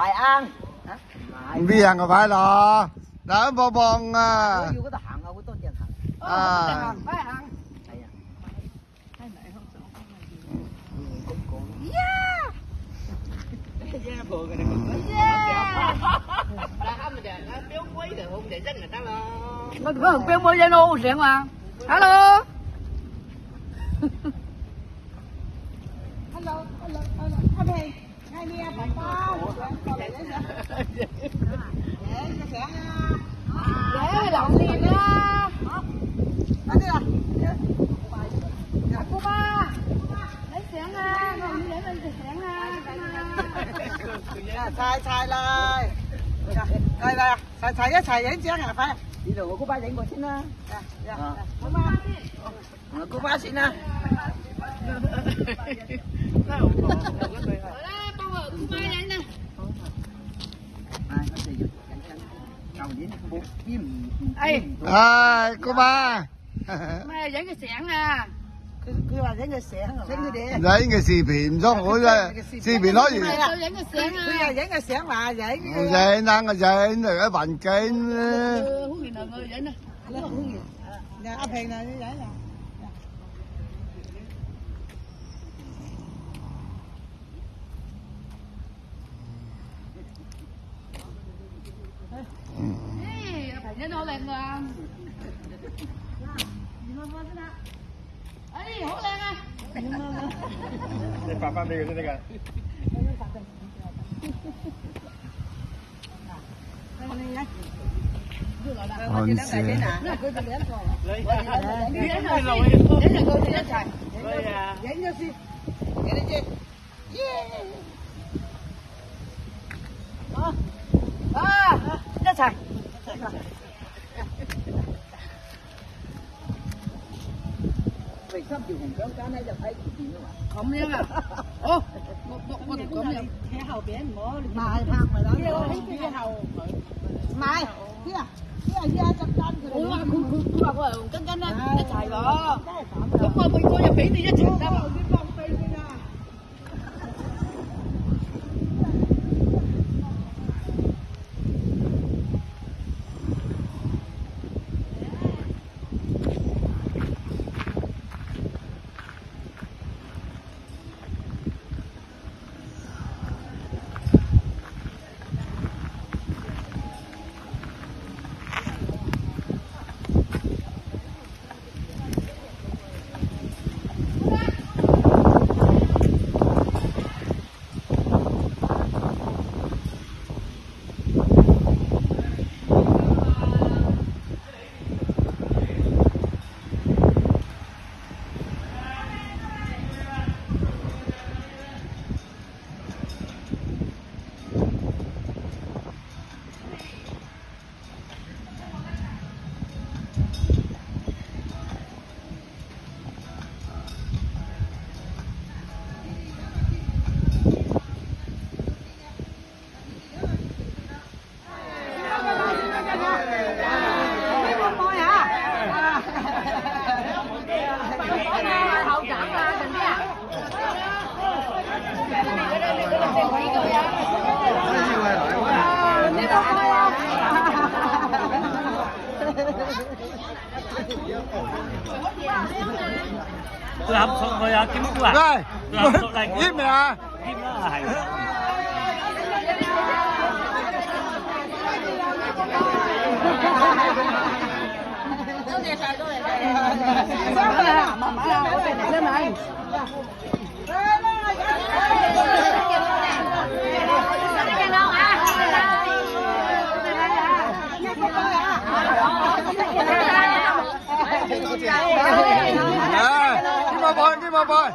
Lại ăn. Viền có phải là đã bò bòn à. Vô cái thằng ở cái tôn tiền thằng. À. Phải ăn. Nó có một tiếng mới Zalo chuyện mà. Hello. Hello, anh Hiền, ngay đi phải không? Dễ lòng liền á. Nói đi rồi. Cô ba, lấy xẻng ra, ngồi để lên xẻng ra. Xài lại. Đây, xài giấy chén à phải. Đi rồi cô ba dạy ngồi xin á. Cô ba. Cô ba xin á. À, cô ba. Mẹ dẫn cái xẻng à. Cứ là dẫn cái xẻng rồi. Đấy người xì phìm xong rồi xì phìm nói gì? Dẫn cái xẻng à. Cứ là dẫn cái xẻng mà vậy. Vậy năng là vậy rồi cái bàn cây. Hú gì nào ngơi vậy nè. Dạ, áp hình này như vậy nè. Phải nhớ nó lên rồi. Ấy, hổ lên à. Để phạm đi cái này. Hòn xe. Chết rồi. Vì sắp chịu hùng cái này là thấy gì nữa mà. Không nha mà. Ô, một cụm nha. Cái hầu biển mỏ. Mai thang mày đó. Cái hầu. Mai. Kia. Kia ra chặt canh rồi. Ủa, khu bà canh á. Nó chạy rồi. Đúng rồi, mình coi nhà biển thì nó chạy ra mà. Tôi học xong rồi kiếm cái à? Đây. Tôi học xong này Kiếm mày à? kiếm nó là hay. Sao vậy? Mà có thể để lên này. Kim bà bòi.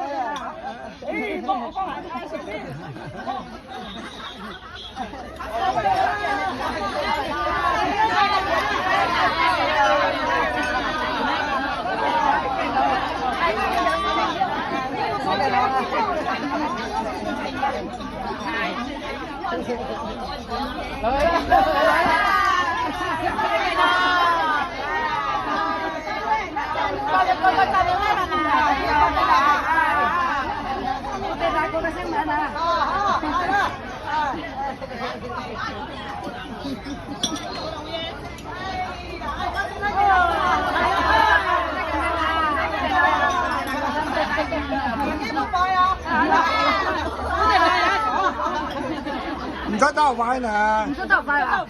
唔出得快呢？唔出得快啊！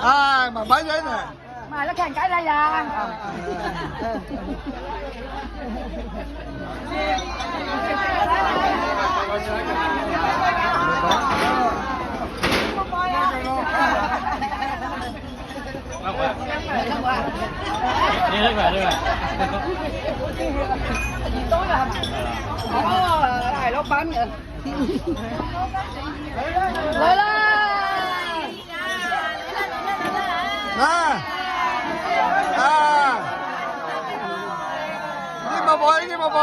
唉，慢慢嚟呢。埋咗傾偈啦呀！你呢個呢個？哦，係老闆嘅。來啦！啊！啊！呢個boy，呢個 boy。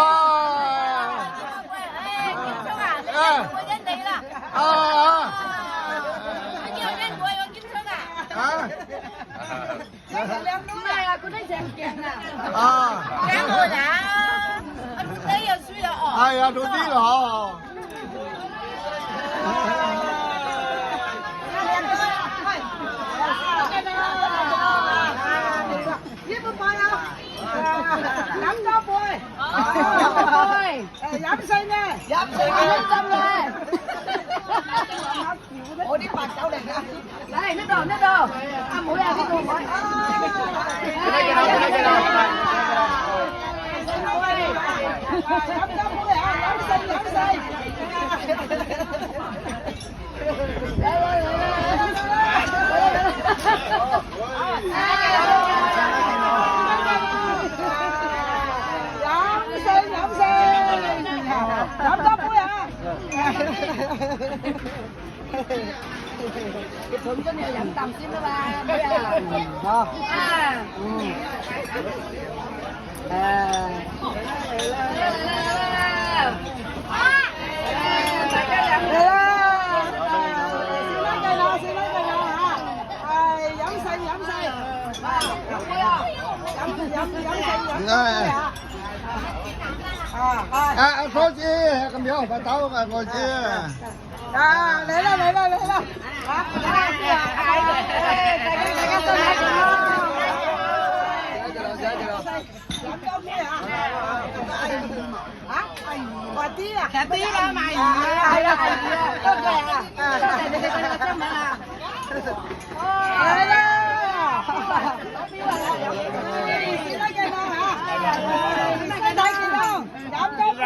唔係啊，嗰啲成鏡啊！啊！兩個人，你又輸咗哦。係啊，做啲咯。呢個杯啊，飲多杯，飲細咩？飲細嘅，斟嘅。我啲白酒嚟㗎，嚟呢度呢度，阿妹啊呢個妹，飲多杯啊，飲細飲細，嚟嚟嚟飲多杯啊！你本身要飲啖先啦嘛，妹啊！好啊，大家飲嚟啦！少啦計啦嚇，係飲細飲細，飲細嚇。啊，我知，咁樣快走啊，我知。啊，嚟啦嚟啦嚟啦！嚇，大家身體健康。飲多啲啊！嚇，快啲啊！啲啦，賣魚啊！係啦係啊，多謝啊！多謝你哋嘅新聞啊！嚟啦！身體健康，飲多杯。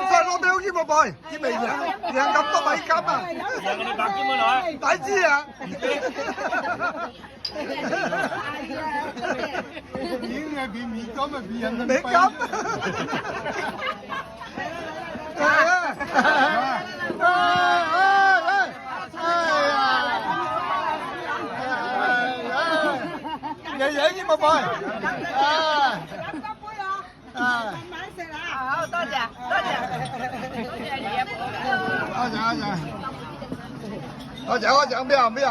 再攞表兼個 boy，兼未贏咁多米金啊！贏嗰啲白金啊女，抵知啊！已經係變米金啊，變人民美金。爺爺兼個 boy，好，多謝，多謝，多謝爺爺。多謝，咩啊咩啊？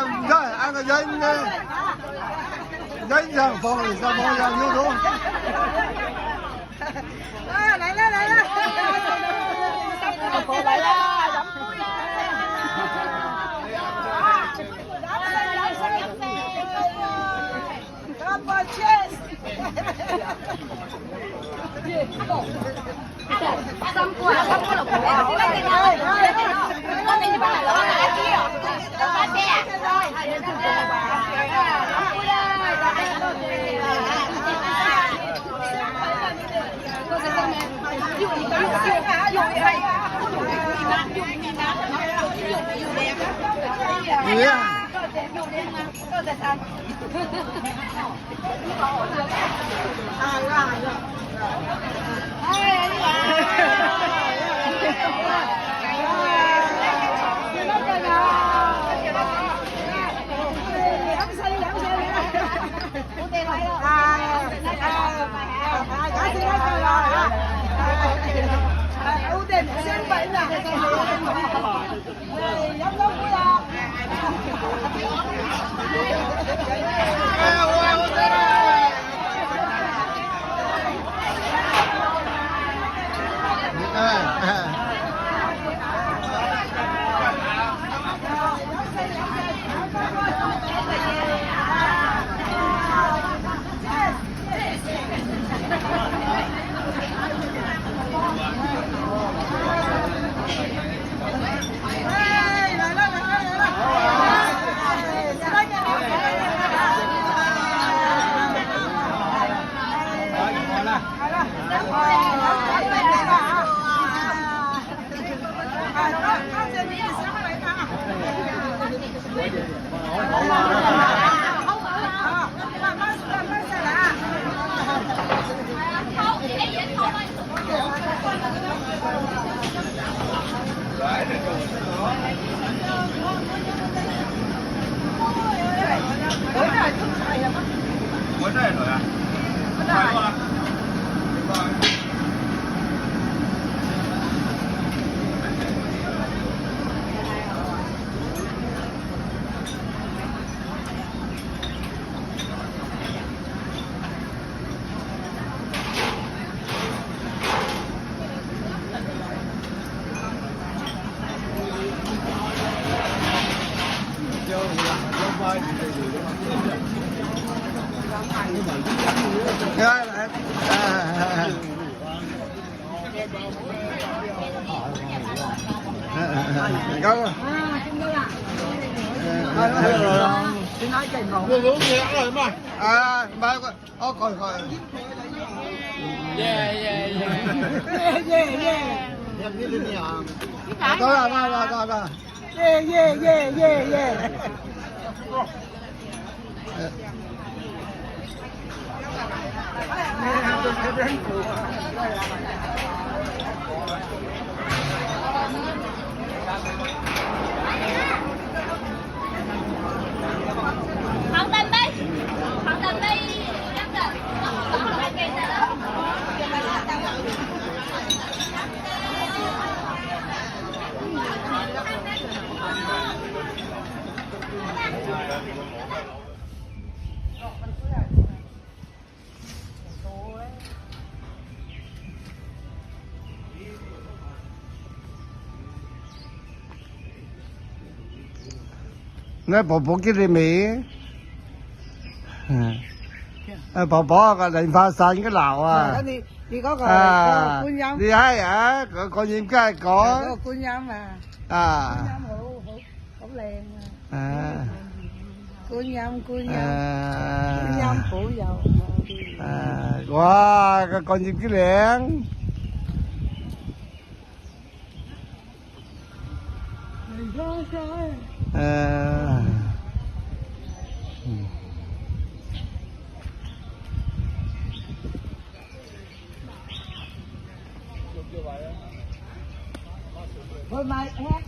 唔該，按個人上放嚟上網上 YouTube。嚟啦嚟啦！老婆嚟啦，飲杯啊！飲杯 cheers！三杯老婆啊！我哋呢班係攞大支啊！大支啊！飲杯啦！多謝。好啲唔相比啦，飲多杯 Có. Tôi nói chạy ngầu. À, ba coi coi. Yeah, yeah, yeah. Đó là. Yeah. Hậu tình đi chắc rồi không phải kẹt rồi đó. Nói bộ cái gì Mỹ bỏ cái đèn pha xanh cái lào à Đi có cái cuốn nhắm. đi hay hả có những cái có Cuốn nhắm mà. à Cuốn nhắm hổ lèn mà. à Cuốn nhắm. Cuốn à nhắm phủ dầu. à wow còn những cái đèn à Thôi mai hát.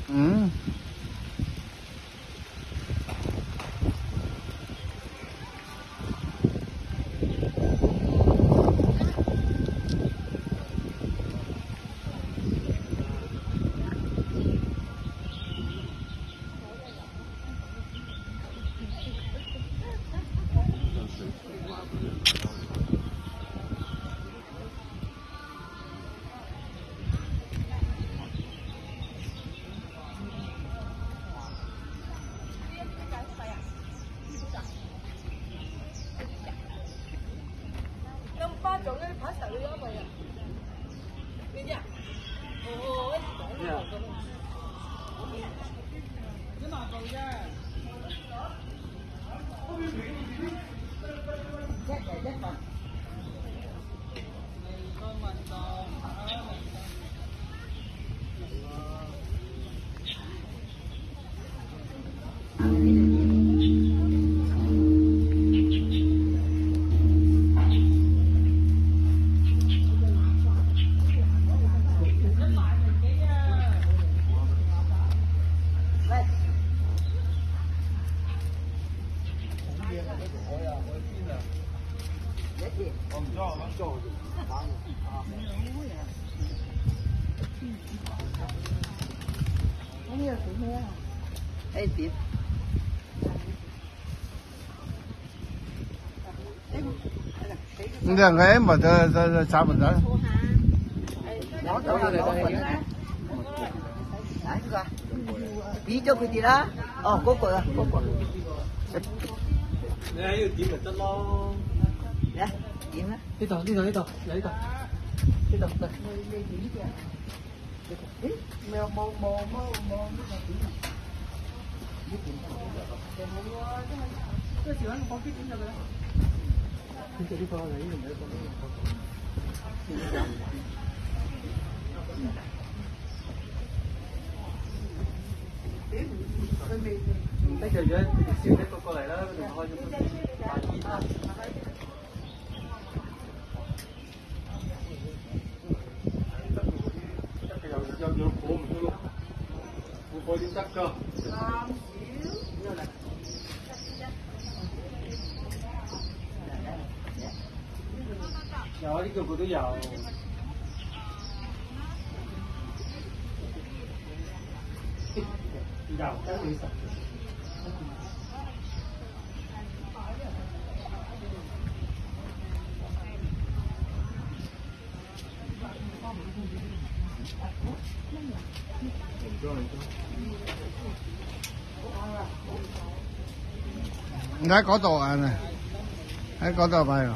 ừ. Ê tiếp. Đường ấy mà sao mình đó Đó chỗ này đây. Đấy ra. Bí cho cái gì đó. Có rồi. Này tìm được lo. Nè, tìm á. Đi tàu. Đi tàu. Mèo mò. Bây giờ dưới siêu đấy có lại đó đừng thôi 啲得㗎。有呢個個都有。有得你食。你喺嗰度啊？喺嗰度買啊？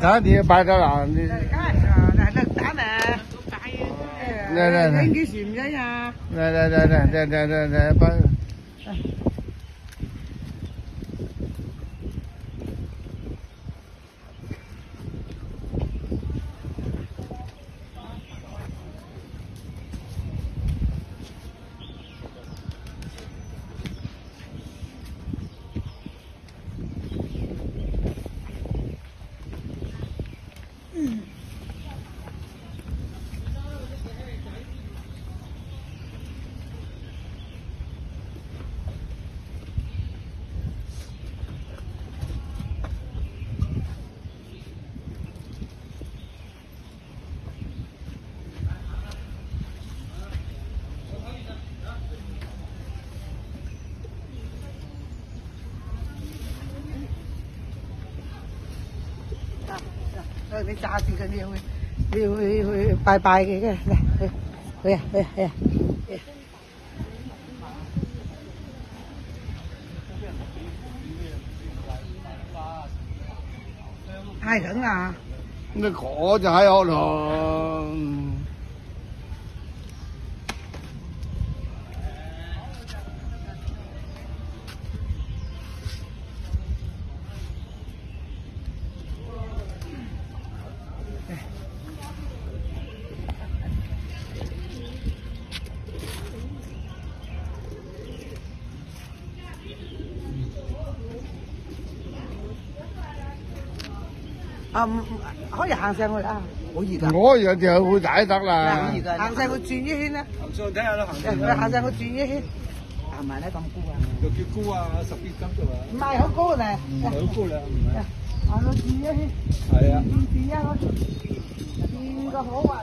睇你擺得啦，你。打咩？嚟，幾時唔使啊？嚟，擺。你揸住佢，你要去拜拜嘅，嚟去啊！太冷啦！你嗰就喺嗰度。可以行上去啊！好熱啊！我而家就會解得啦。行上去轉一圈啦。行上去睇下啦，行上去轉一圈。行埋咧咁高啊！又叫高啊，10幾級啫嘛。唔係好高咧。好高啦，唔係。行到轉一圈。係啊。轉個好啊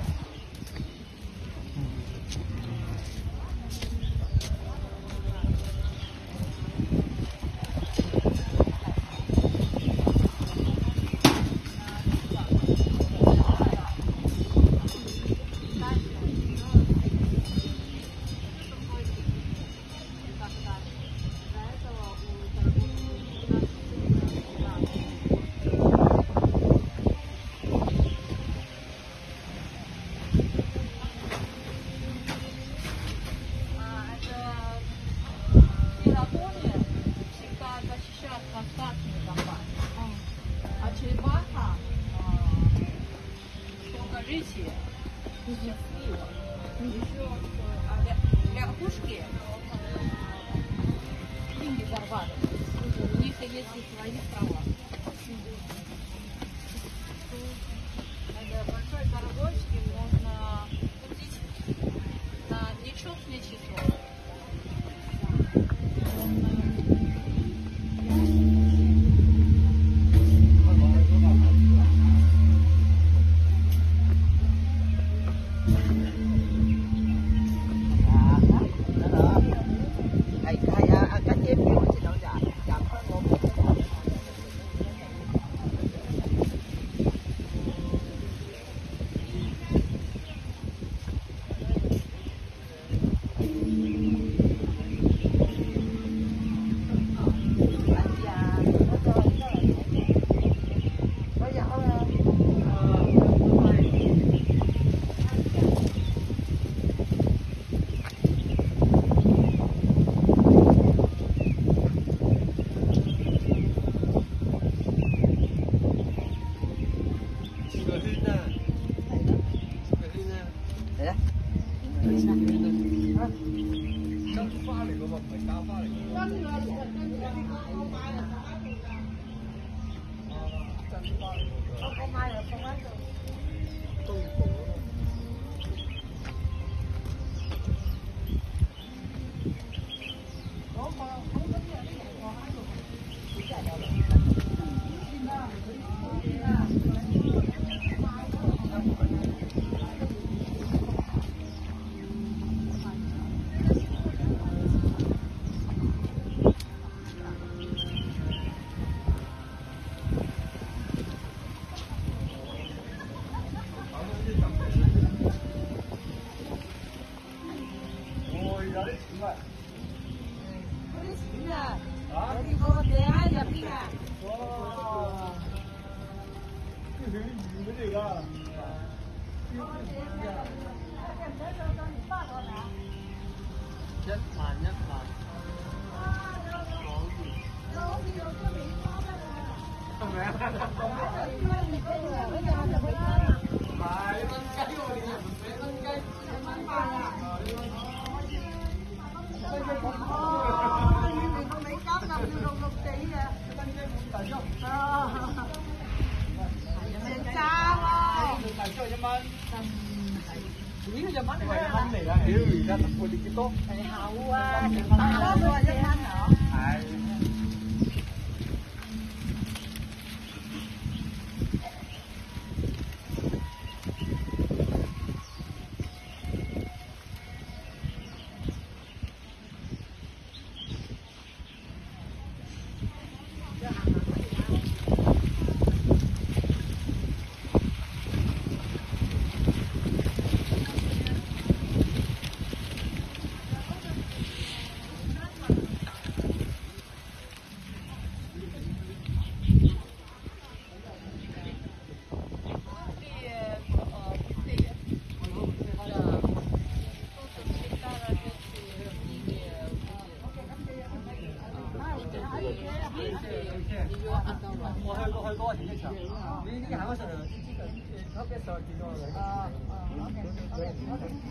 ！Лягушки, деньги зарабатывают. У них есть свои права. Это большой городочек, можно ходить на нечетное число.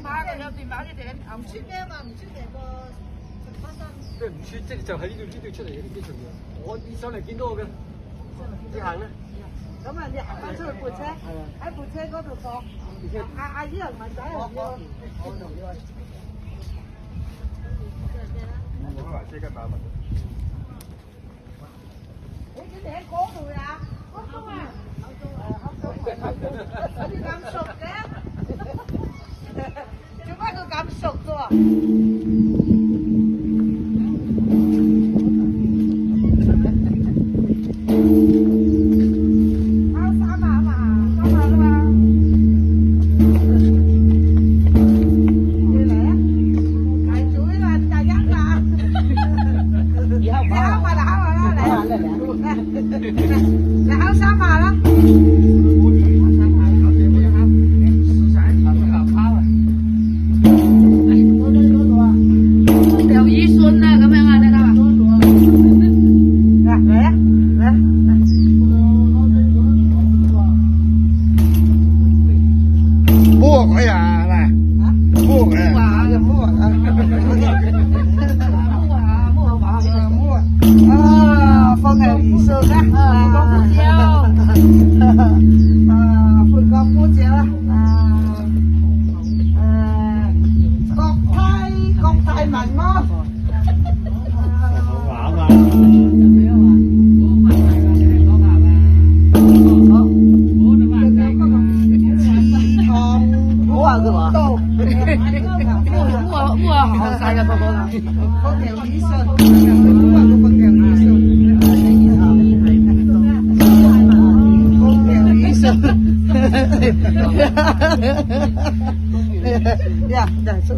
買嘅有電話嘅頂，唔出咩嘛？唔出成個發生。即係唔出，即係就喺呢度出嚟嘅啲機場嘅。我上嚟見到我嘅，你行咧？咁啊，你行翻出去撥車，喺撥車嗰度放。阿姨又唔係仔嚟嘅。我話即刻打問。你喺嗰度呀？嗰度啊！你咁熟嘅？做乜佢咁熟咗？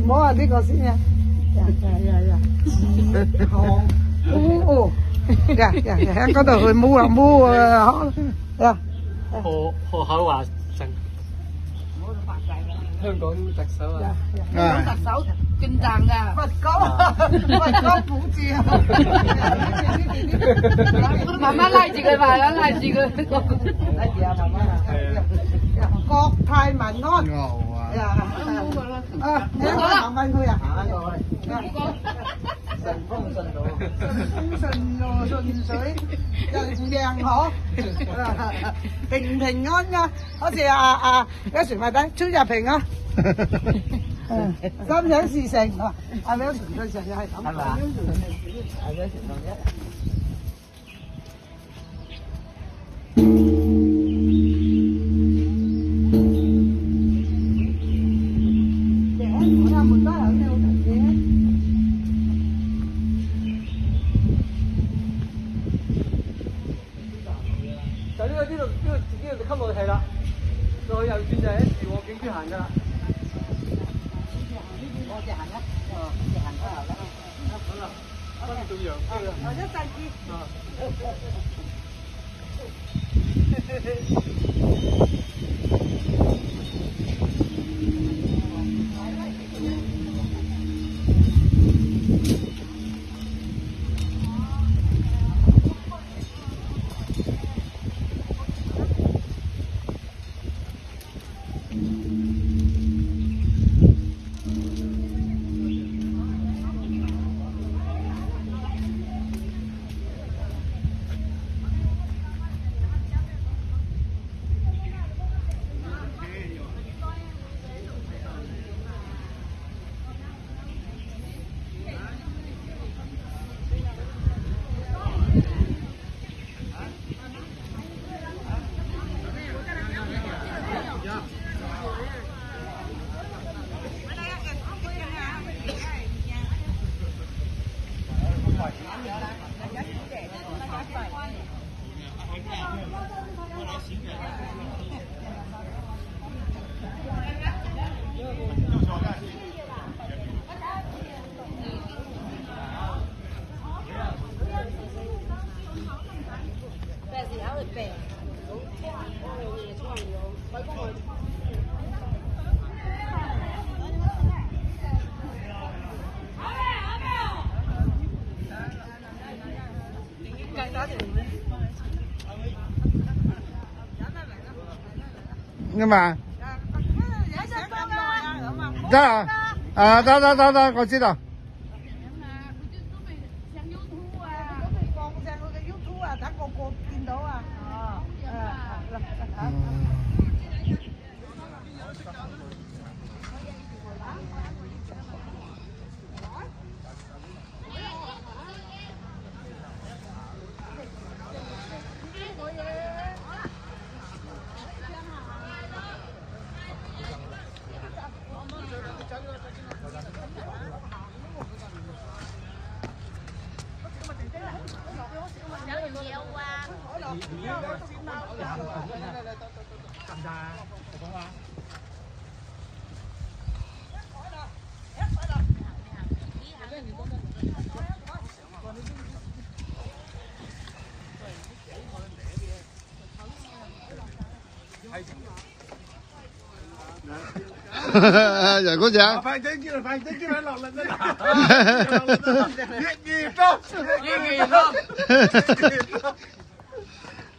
摸下呢個先呀，好，喺嗰度去摸啊摸啊，何厚華香港特首啊，香港特首勁讚㗎，佛高普照，慢慢拉住佢吧，拉住佢，拉住啊，慢慢啊，國泰民安。你行翻佢啊！行翻過嚟。順風順路，風順路順水，人命好，平平安安，好似有時咪等出入平安。心想事成，係咪有傳對成日係咁？係嘛？係咩傳統啫？我有門多有咩好睇嘅？就呢度級落係啦，再右轉就係一住我景區行㗎啦。我哋行啦，你行開後啦。好啦，跟住做羊車啦。或者細啲。nhưng mà ra ra con知道rồi có gì快啲叫佢落嚟啦！越多，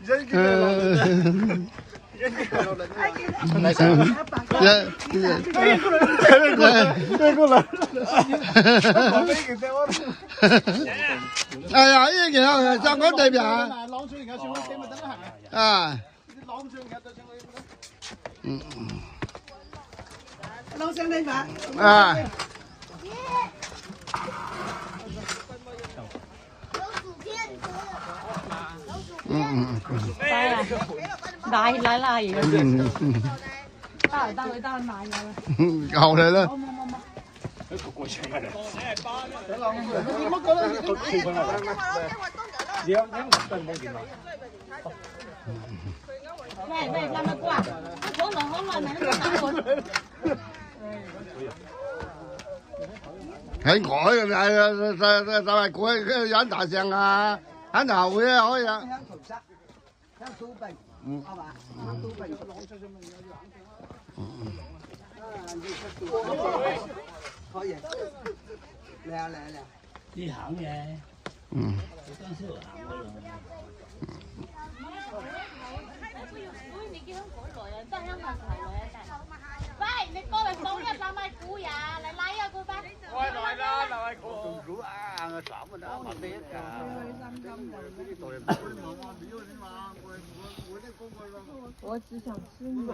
真叫佢落嚟。哎呀，呢件啊，香港地片啊，啊，攞上你吧。啊。大奶奶而家，得嚟得去買㗎啦，夠你啦。喂，三乜瓜？我兩個來咪都打佢。喺改嘅，就係改引大聲啊，喺頭會啊可以啊。香土幣，係嘛？香土幣。可以。嚟啊嚟啊嚟啊！呢行嘅。嗯。你叫香港來啊，真係香港嚟啊！喂，你過嚟放一百米股呀，嚟拉啊佢翻。我來啦，來股啊！我只想吃你。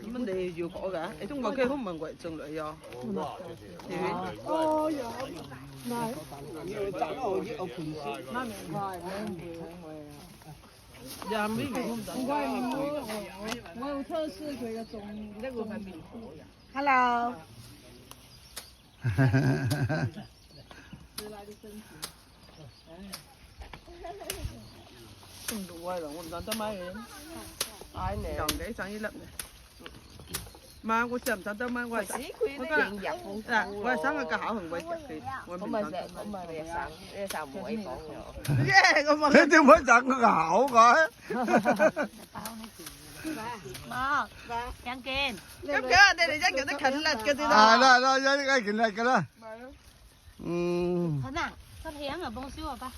咁你要講㗎？你中國嘅好問貴種類啊？哦有，來，那明白，又咩名？唔怪我有測試佢嘅種呢個係面。Hello。không đủ quay rồi, còn tao mai đến. Ai nè? Chọn cái sáng đi lận này. Mà cô chậm tao mai quay sáng. Quay sáng cái hảo hừng quay chậm thì. Không mà sáng mỗi phòng rồi. Yeah, con mà. Thế chứ mới chặn cái hảo coi. Mà, chẳng kiên. Cái kia đây là chắc kiểu nó khẩn lật cái gì đó. Đó, cái kìa này cái đó. Thật à? Thật hiếm ở bông siêu hả ba?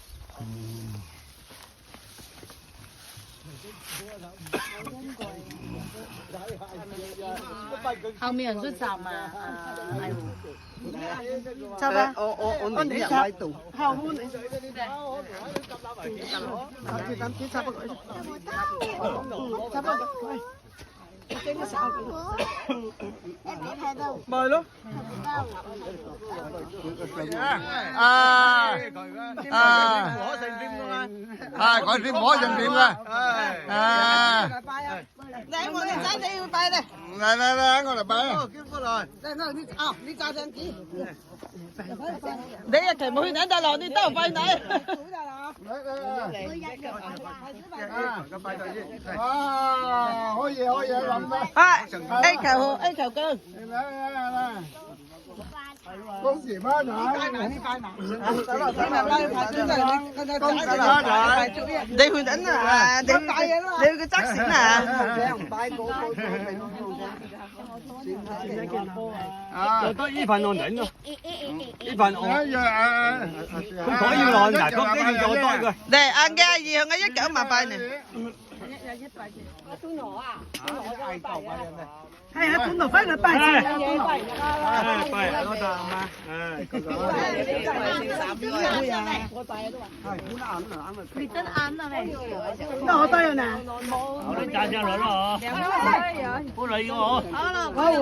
Hậu miệng rút giảm mà. Sao ba? Ôn đi nhập tủ. Hậu hôn đấy. Mời luôn. Coi phim bỏ dần phim ra. Đây mọi người ra đây bay đây. Này, ngồi là bay. Đây ngồi đi ra chân kỹ. Đây là cái mũi nãy ta lò đi tao bay này. Hôi gì làm đó. Ai khẩu cơ. Con gì má nữa. Đây Huyền Ấn à, đây cái chắc xỉn à. Rồi tới呢份我頂咯，呢份我佢可以攞嗱，嗰幾件我多佢。 Đây ăn cái gì hơn cái nhất cỡ mà bay này. Hay là cũng được phải là bay. Bay嗰度嘛，你真啱啦咩？Đó tay rồi nè. 你揸上來咯嗬，不嚟我。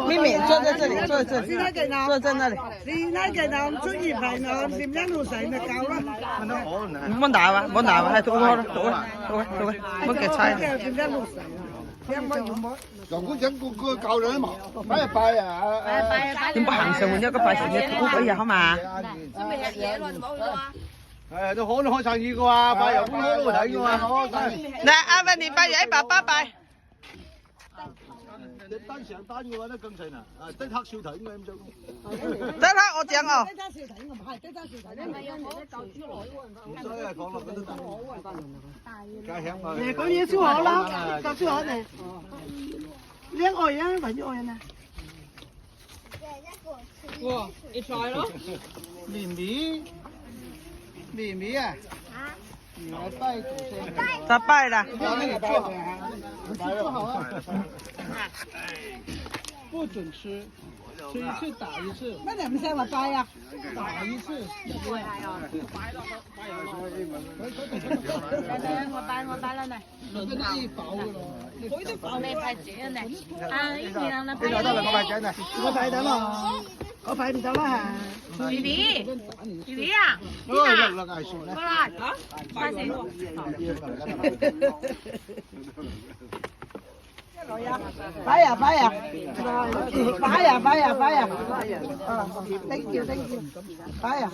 咪咪坐在這裡，坐在這裡，坐在那裡。你那個人出業係我點樣路使咪夠啦？唔打哇，唔打哇，係做開啦，做開，唔給菜。點樣路使？ Còn có dẫn cô cầu nữa mà. Phải là bay à. Nhưng mà hàng sườn nhá, có phải sườn nhá, cũng có gì không mà. 都可能開生意嘅喎，拜油公都睇嘅喎。嗱，阿芬你拜嘢，爸爸拜。你單上單嘅話咧更齊啦，即刻笑睇咁樣。得啦，我講哦。所以係講落嗰度。家鄉嘛。你講嘢燒鵝啦，夠燒鵝嚟。你一個人還是一個人啊？哇，一塊咯。Mì mì à. Ta bay là. 不准吃，吃一次打一次。那你們先話拜啊？打一次。我拜啦呢。你派姐呢？啊，一年啦派。我拜得啦，我拜唔到啦嚇。弟弟啊，過來，快死我！拜呀！thank you，拜呀！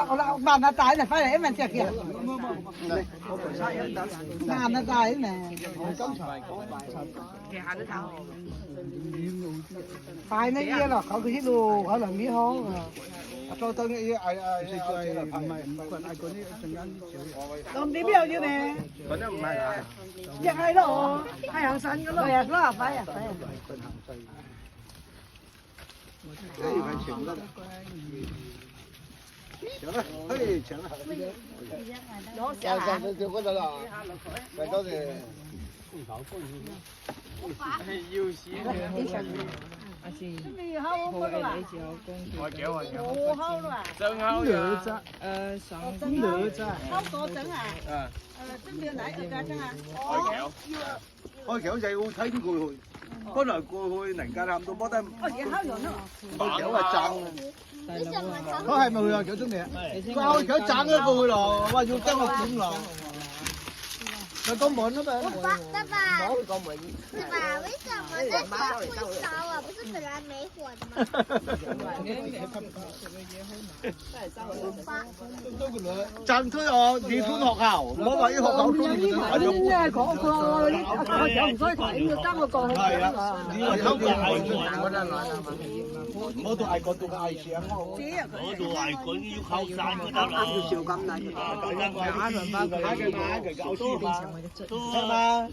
我慢下仔呢，翻嚟一問隻嘅，慢下仔呢。快呢嘢咯，佢啲路可能唔好啊。 當當呢唔係嗌嗰啲陣間咁點樣要呢？嗰啲唔係啊，一係咯，係行山嘅咯。係啊，快啊！這一塊錢啦，搶啦，嘿搶啦，就嗰度啦，就嗰度。開橋仔好睇過去，本來過去人家差唔多冇得。開橋係爭啊！佢係咪會有橋中嘅？佢開橋爭咗過去咯，話要跟我點咯。佢講門啊嘛。爸爸，為什麼這車會燒啊？不是本來沒火的嗎？爭推我地盤學校，唔好話啲學校中意嗰個有唔使睇，要跟我過去。係啊，你話偷嘅我都係個都係上咯。我做藝館要靠山嗰得啦。要少咁難。係嘛？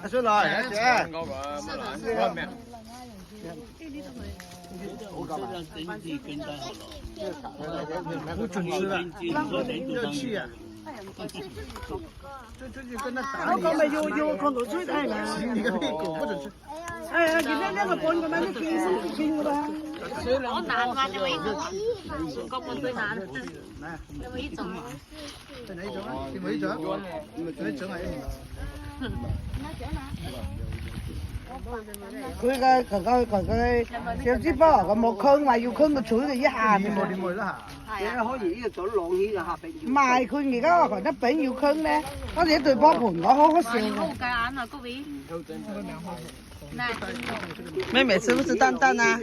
阿叔來，姐。不准吃了，要去啊！最近跟他打。我講咪要看到吹睇嘛？你個屁股不准吃。哎呀，今天兩個半個咪都見先見㗎啦。我難話就係呢個半最難。有冇呢種啊？在哪一種啊？有冇呢種？哪一種係？佢個小豬包個木坑話要坑個嘴佢一下咪冇點會啦嚇。你可以呢個嘴浪起個下邊。唔係佢而家話佢得餅要坑咧，我哋一對波盤我好好笑。好計眼啊，各位。妹妹吃不吃蛋蛋啊？